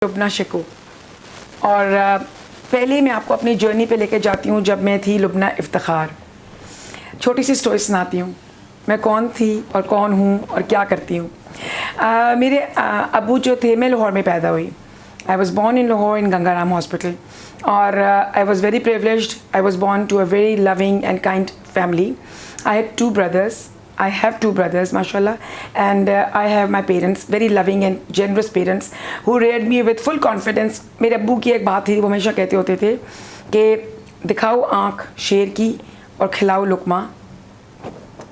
लुबना शिकू। और पहले मैं आपको अपनी जर्नी पे लेके जाती हूँ जब मैं थी लुबना इफ्तिखार। छोटी सी स्टोरी सुनाती हूँ, मैं कौन थी और कौन हूँ और क्या करती हूँ। मेरे अबू जो थे, मैं लाहौर में पैदा हुई। I was born in Lahore in Gangaram hospital. और I was very privileged. I was born to a very loving and kind family. I had two brothers. I have two brothers, mashallah, and I have my parents, very loving and generous parents, who reared me with full confidence. मेरे अब्बू की एक बात थी, वो हमेशा कहते होते थे कि दिखाओ आँख शेर की और खिलाओ लुकमा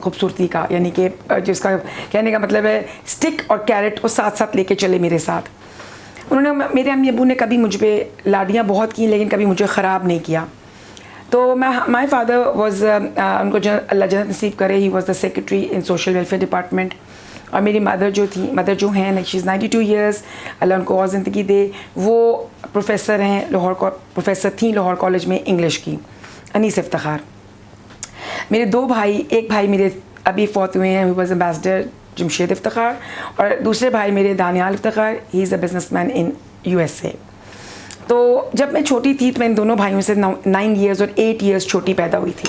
खूबसूरती का, यानी कि जिसका कहने का मतलब है स्टिक और कैरेट वो साथ साथ लेके चले मेरे साथ। उन्होंने, मेरे अम्मी अब्बू ने कभी मुझ पर लाडियाँ बहुत की, लेकिन कभी मुझे ख़राब नहीं किया। तो माई फादर वॉज, उनको अल्लाह जन्नत नसीब करे, he was the secretary in social welfare department. और मेरी मदर जो हैं, लाइक शी इज़ 92 ईयर्स, अल्लाह उनको और ज़िंदगी दे, वो प्रोफेसर हैं प्रोफेसर थी लाहौर कॉलेज में इंग्लिश की, अनीस इफ्तिखार। मेरे दो भाई, एक भाई मेरे अभी फौत हुए हैं, he was ambassador Jamshed Iftikhar, और दूसरे भाई मेरे दानियाल इफ्तिखार, ही is a businessman in USA। तो जब मैं छोटी थी तो मैं इन दोनों भाइयों से 9 ईयर्स और 8 ईयर्स छोटी पैदा हुई थी।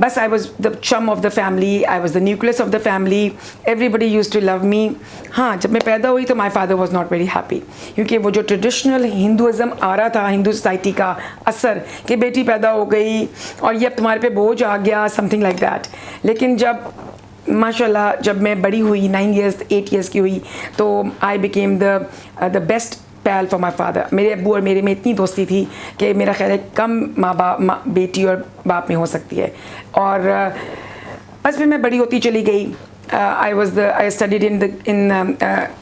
बस I was the charm of the family, I was the nucleus of the family, everybody use to love me. हाँ, जब मैं पैदा हुई तो my father was not very happy, क्योंकि वो जो ट्रेडिशनल हिंदुज़म आ रहा था, हिंदू सोसाइटी का असर कि बेटी पैदा हो गई और ये अब तुम्हारे पे बोझ आ गया, समथिंग लाइक दैट। लेकिन जब माशाल्लाह जब मैं बड़ी हुई, 9 ईयर्स 8 ईयर्स की हुई, तो I became the best pal for my father. मेरे अब्बू और मेरे में इतनी दोस्ती थी कि मेरा ख्याल है कम बेटी और बाप में हो सकती है। और बस फिर मैं बड़ी होती चली गई। I studied in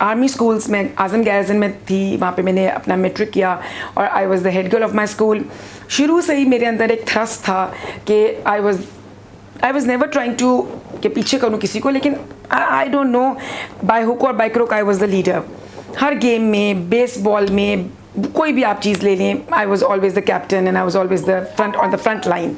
army schools में, आज़म गैरसन में थी, वहाँ पे मैंने अपना मैट्रिक किया, और I was the head girl of my school. शुरू से ही मेरे अंदर एक थ्रस्ट था कि I was never trying to कि पीछे करूँ किसी को, लेकिन I don't know, by hook और by crook I was the leader. हर गेम में, बेसबॉल में, कोई भी आप चीज़ ले लें, I was always the captain and I was always the front line.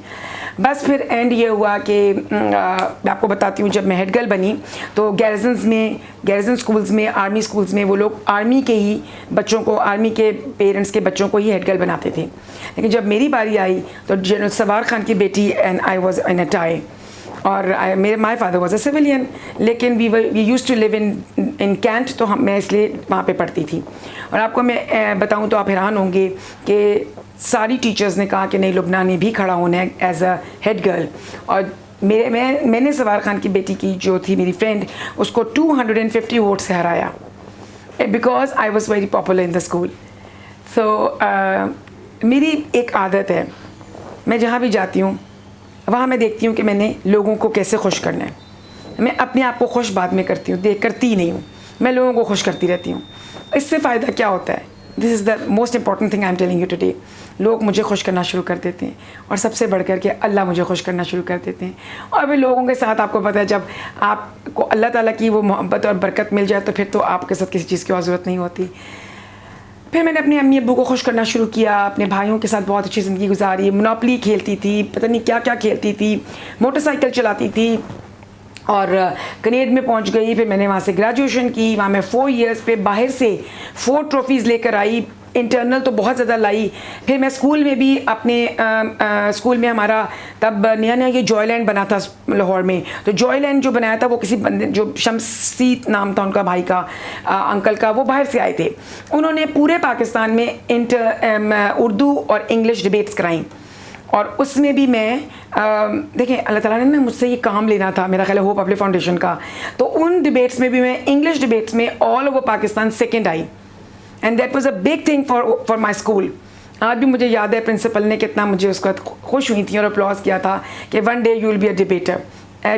बस फिर एंड ये हुआ कि मैं आपको बताती हूँ, जब मैं हेड गर्ल बनी तो गैरसन स्कूल्स में, आर्मी स्कूल्स में वो लोग आर्मी के ही बच्चों को, आर्मी के पेरेंट्स के बच्चों को ही हेड गर्ल बनाते थे। लेकिन जब मेरी बारी आई तो जनरल सवार खान की बेटी and I was in a tie, और my father was a civilian, लेकिन we use to live in cantt, तो मैं इसलिए वहाँ पे पढ़ती थी। और आपको मैं बताऊँ तो आप हैरान होंगे कि सारी टीचर्स ने कहा कि नहीं, लुबना ने भी खड़ा होना है एज अ हेड गर्ल। और मैंने सवार खान की बेटी की जो थी मेरी फ्रेंड, उसको 250 वोट से हराया, because I was very popular in the school. So मेरी एक आदत है, मैं जहाँ भी जाती हूँ वहाँ मैं देखती हूँ कि मैंने लोगों को कैसे खुश करना है। मैं अपने आप को खुश बाद में करती हूँ, करती ही नहीं हूँ, मैं लोगों को खुश करती रहती हूँ। इससे फ़ायदा क्या होता है? This is the most important thing I am telling you today. लोग मुझे खुश करना शुरू कर देते हैं, और सबसे बढ़कर के अल्लाह मुझे खुश करना शुरू कर देते हैं। और भी लोगों के साथ आपको पता है, जब आपको अल्लाह ताला की वो मोहब्बत और बरकत मिल जाए तो फिर तो आपके साथ किसी चीज़ की और ज़रूरत नहीं होती। फिर मैंने अपने अम्मी अब्बू को खुश करना शुरू किया, अपने भाइयों के साथ बहुत अच्छी ज़िंदगी गुजारी, मोनोपली खेलती थी, पता नहीं क्या क्या खेलती थी, मोटरसाइकिल चलाती थी, और कनेड में पहुंच गई। फिर मैंने वहाँ से ग्रेजुएशन की, वहाँ मैं 4 ईयर्स पे बाहर से 4 ट्रॉफ़ीज़ लेकर आई, इंटरनल तो बहुत ज़्यादा लाई। फिर मैं स्कूल में भी अपने स्कूल में हमारा तब नया नया ये जॉयलैंड बना था लाहौर में, तो जॉयलैंड जो बनाया था वो किसी बंदे, जो शमसी नाम था उनका भाई का, अंकल का, वो बाहर से आए थे। उन्होंने पूरे पाकिस्तान में उर्दू और इंग्लिश डिबेट्स कराई, और उसमें भी मैं देखें, अल्लाह ताला ने ना मुझसे ये काम लेना था, मेरा ख्याल है होप पब्लिक फाउंडेशन का। तो उन डिबेट्स में भी मैं इंग्लिश डिबेट्स में all over Pakistan second I, and that was a big thing for my school. आज भी मुझे याद है प्रिंसिपल ने कितना मुझे उसका खुश हुई थी और अप्लॉज किया था कि one day you will be a debater,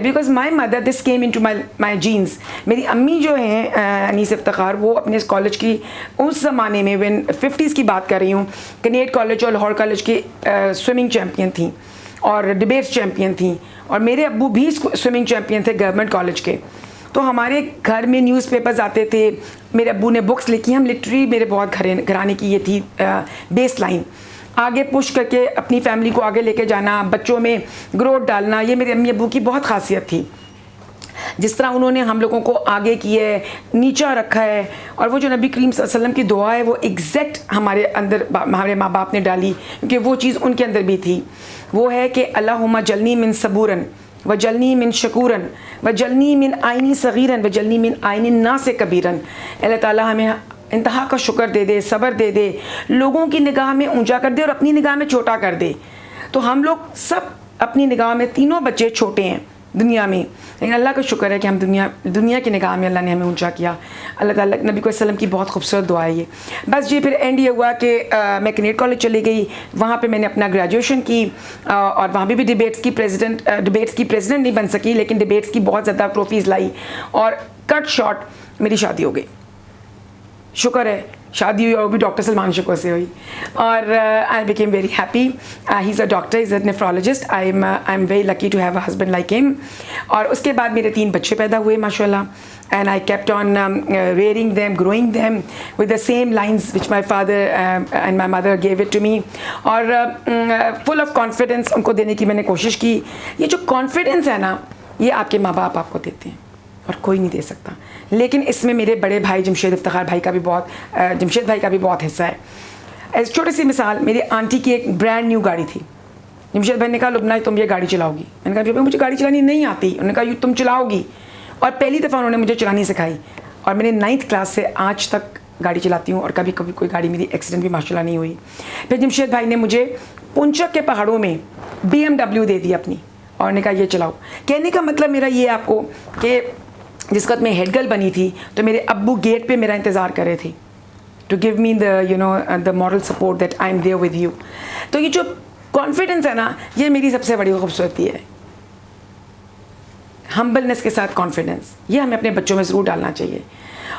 because my mother, this came into my genes. मेरी अम्मी जो हैं अनीस इफ्तिखार, वो अपने इस कॉलेज की उस ज़माने में, व्हेन 50s की बात कर रही हूँ, कनेड कॉलेज और लाहौर कॉलेज की स्विमिंग चैम्पियन थी और डिबेट्स चैम्पियन थी, और मेरे अब्बू भी स्विमिंग चैम्पियन थे गवर्नमेंट कॉलेज के। तो हमारे घर में न्यूज़पेपर्स आते थे, मेरे अब्बू ने बुक्स लिखी, हम लिटरेरी, मेरे बहुत घराने की ये थी बेस लाइन, आगे पुश करके अपनी फैमिली को आगे लेके जाना, बच्चों में ग्रोथ डालना, ये मेरे अम्मी अब्बू की बहुत खासियत थी। जिस तरह उन्होंने हम लोगों को आगे किया है, नीचा रखा है, और वो जो नबी करीम सल्लल्लाहु अलैहि वसल्लम की दुआ है वो एग्जैक्ट हमारे अंदर हमारे माँ बाप ने डाली, क्योंकि वो चीज़ उनके अंदर भी थी। वो है कि अल्लाहुम्मा जलनी मिन सबूरन व जलनी मिन शकूरन व जलनी मिन आइनी सगीरन व जलनी मिन आइनी ना से कबीरन। अल्लाह ताला हमें इंतहा का शुक्र दे दे, सब्र दे दे, लोगों की निगाह में ऊंचा कर दे और अपनी निगाह में छोटा कर दे। तो हम लोग सब अपनी निगाह में तीनों बच्चे छोटे हैं दुनिया में, लेकिन अल्लाह का शुक्र है कि हम दुनिया की निगाह में अल्लाह ने हमें ऊंचा किया। अल्लाह ताला नबी को सल्लम की बहुत खूबसूरत दुआ है ये। बस जी फिर एंड ये हुआ कि मैं कैनेट कॉलेज चली गई, वहाँ पे मैंने अपना ग्रेजुएशन की, और वहाँ भी डिबेट्स की प्रेसिडेंट नहीं बन सकी, लेकिन डिबेट्स की बहुत ज़्यादा ट्रॉफीज़ लाई, और कट शॉर्ट मेरी शादी हो गई। शुक्र है शादी हुई, और वो भी डॉक्टर सलमान शुक्र से हुई, और I became very happy. He is a doctor, is a nephrologist. I am very lucky to have a husband like him. और उसके बाद मेरे 3 बच्चे पैदा हुए माशाल्लाह, and I kept on rearing them, growing them with the same lines which my father and my mother gave it to me, और full of confidence उनको देने की मैंने कोशिश की। ये जो confidence है ना, ये आपके माँ बाप आपको देते हैं और कोई नहीं दे सकता। लेकिन इसमें मेरे बड़े भाई जमशेद इफ्तिखार भाई का भी जमशेद भाई का भी बहुत हिस्सा है। ऐसी छोटी सी मिसाल, मेरी आंटी की एक ब्रांड न्यू गाड़ी थी। जमशेद भाई ने कहा लुबना तुम ये गाड़ी चलाओगी। मैंने कहा मुझे गाड़ी चलानी नहीं आती। उन्होंने कहा तुम चलाओगी, और पहली दफ़ा उन्होंने मुझे चलानी सिखाई, और मैंने 9th क्लास से आज तक गाड़ी चलाती हूँ, और कभी कभी कोई गाड़ी मेरी एक्सीडेंट भी माशाल्लाह नहीं हुई। फिर जमशेद भाई ने मुझे पुंचक के पहाड़ों में BMW दे दी अपनी, और ने कहा ये चलाओ। कहने का मतलब मेरा ये आपको कि जिस वक्त मैं हेड गर्ल बनी थी तो मेरे अब्बू गेट पे मेरा इंतज़ार कर रहे थे, to give me the moral support that I am there with you. तो ये जो कॉन्फिडेंस है ना, ये मेरी सबसे बड़ी खूबसूरती है। हम्बलनेस के साथ कॉन्फिडेंस, ये हमें अपने बच्चों में ज़रूर डालना चाहिए।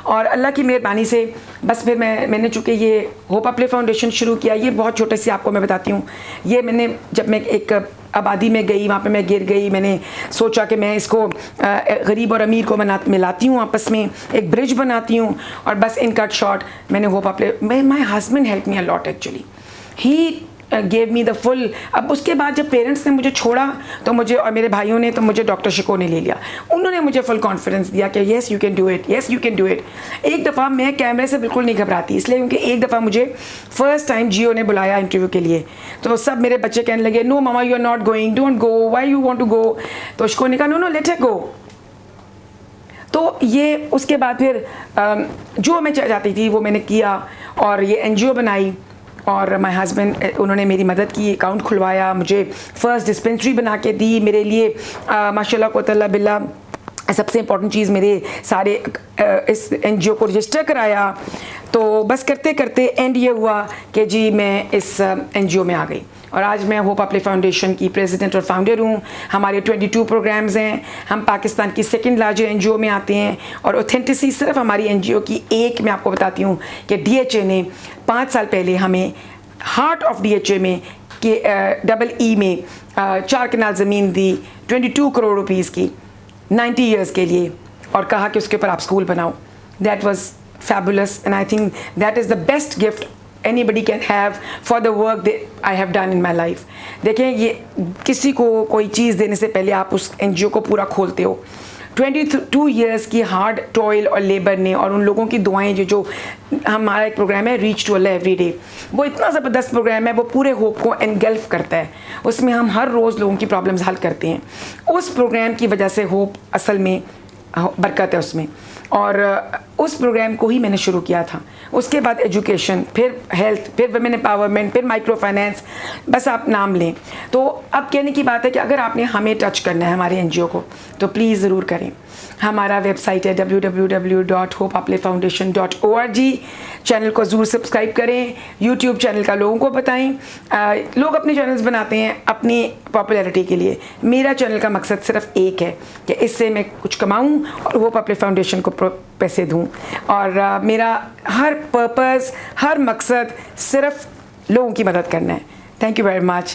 और अल्लाह की मेहरबानी से बस फिर मैंने चूँकि ये होप अपले फाउंडेशन शुरू किया, ये बहुत छोटे से आपको मैं बताती हूँ। ये मैंने जब मैं एक आबादी में गई, वहाँ पे मैं गिर गई, मैंने सोचा कि मैं इसको गरीब और अमीर को मिलाती हूँ आपस में, एक ब्रिज बनाती हूँ, और बस इन कट शॉर्ट मैंने होप अपले my husband help me a lot actually, he gave me the full. अब उसके बाद जब पेरेंट्स ने मुझे छोड़ा तो मुझे और मेरे भाइयों ने, तो मुझे डॉक्टर शिको ने ले लिया। उन्होंने मुझे फुल कॉन्फिडेंस दिया कि yes you can do it, yes you can do it. एक दफ़ा मैं कैमरे से बिल्कुल नहीं घबराती, इसलिए क्योंकि एक दफ़ा मुझे फर्स्ट टाइम जियो ने बुलाया इंटरव्यू के लिए, तो सब मेरे बच्चे कहने लगे no mama you are not going, don't go, why you want to go. तो शिको ने कहा no no let it go. तो ये उसके बाद फिर जो मैं चाहती थी वो मैंने किया, और ये NGO बनाई, और माय हस्बैंड उन्होंने मेरी मदद की, अकाउंट खुलवाया, मुझे फ़र्स्ट डिस्पेंसरी बना के दी मेरे लिए, माशाल्लाह क़ुव्वतल्लाह बिल्लाह। सबसे इम्पॉर्टेंट चीज़, मेरे सारे इस NGO को रजिस्टर कराया। तो बस करते करते एंड ये हुआ कि जी मैं इस NGO में आ गई, और आज मैं होप अपले फाउंडेशन की प्रेसिडेंट और फाउंडर हूँ। हमारे 22 प्रोग्राम्स हैं, हम पाकिस्तान की सेकंड लार्जेस्ट NGO में आते हैं, और ऑथेंटिसिटी सिर्फ हमारी NGO की एक मैं आपको बताती हूँ कि DHA ने 5 साल पहले हमें हार्ट ऑफ DHA में के EE में 4 कनाल ज़मीन दी 22 करोड़ रुपीज़ की 90 ईयर्स के लिए, और कहा कि उसके ऊपर आप स्कूल बनाओ। That was fabulous, and I think that is the best gift anybody can have for the work that I have done in my life। देखें, ये किसी को कोई चीज़ देने से पहले आप उस NGO को पूरा खोलते हो। 22 ईयर्स की हार्ड टॉयल और लेबर ने, और उन लोगों की दुआएं जो हमारा एक प्रोग्राम है reach to Allah every day, वो इतना ज़बरदस्त प्रोग्राम है, वो पूरे होप को एनगल्फ करता है। उसमें हम हर रोज़ लोगों की प्रॉब्लम्स हल करते हैं। उस प्रोग्राम की वजह से होप असल में बरकत है उसमें, और उस प्रोग्राम को ही मैंने शुरू किया था। उसके बाद एजुकेशन, फिर हेल्थ, फिर वुमेन एम्पावरमेंट, फिर माइक्रो फाइनेंस, बस आप नाम लें। तो अब कहने की बात है कि अगर आपने हमें टच करना है हमारे NGO को, तो प्लीज़ ज़रूर करें। हमारा वेबसाइट है www.hopeaplefoundation.org। चैनल को ज़रूर सब्सक्राइब करें, यूट्यूब चैनल का लोगों को बताएं। लोग अपने चैनल्स बनाते हैं अपनी पॉपुलैरिटी के लिए, मेरा चैनल का मकसद सिर्फ एक है कि इससे मैं कुछ कमाऊं और होप अपले फाउंडेशन को पैसे दूं, और मेरा हर पर्पस, हर मकसद सिर्फ लोगों की मदद करना है। Thank you very much.